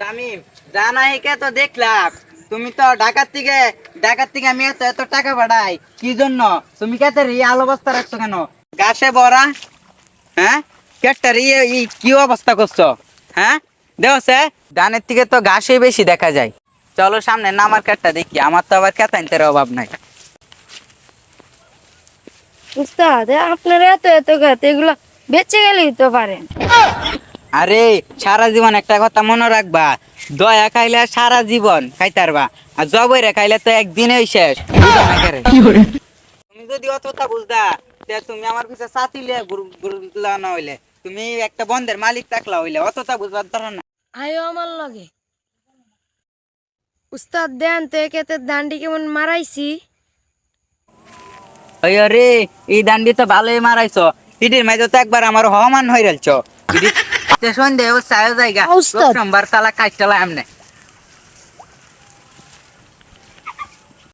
তামিম, জানাই কে তো দেখলাম তুমি তো ঢাকার থেকে আমি এত এত টাকা পাঠাই কি জন্য? তুমি কেতে এই আলো বস্তা রাখছো কেন গাছে ভরা? হ্যাঁ, কেটার কি অবস্থা করছো? হ্যাঁ, দেখছে ধানের থেকে তো ঘাসই বেশি দেখা যায়। চলো সামনে নামার কাঠটা দেখি, আমার তো আবার কেতাইতের অভাব নাই। উস্তাদ আপনার এত এত গাছ এগুলো বেঁচে গেলেই তো পারেন। আরে, সারা জীবন একটা কথা মনে রাখবা, দয়া খাইলে সারা জীবন খাইতে পারবা, আর জবরে খাইলে তো একদিনেই শেষ, বুঝো না কেরে? তুমি যদি অতটা বুঝদা, তে তুমি আমার পিছে চাতিলে গুরুলা না হইলে, তুমি একটা বন্ধের মালিক থাকলা হইলে, অতটা বুঝবার দরকার না। আয়ো আমার লগে উস্তাদ দেন তো একেতে দান্ডি কেমন মারাইছি। ওই রে, এই দান্ডি তো ভালোই মারাইছো, ইডির মাঝে তো একবার আমার হমান হয়ে গেলছো। ইডি স্টেশন দেও চায় জায়গা উস্তাদ সোমবার সালা কাজ চালা এমনে।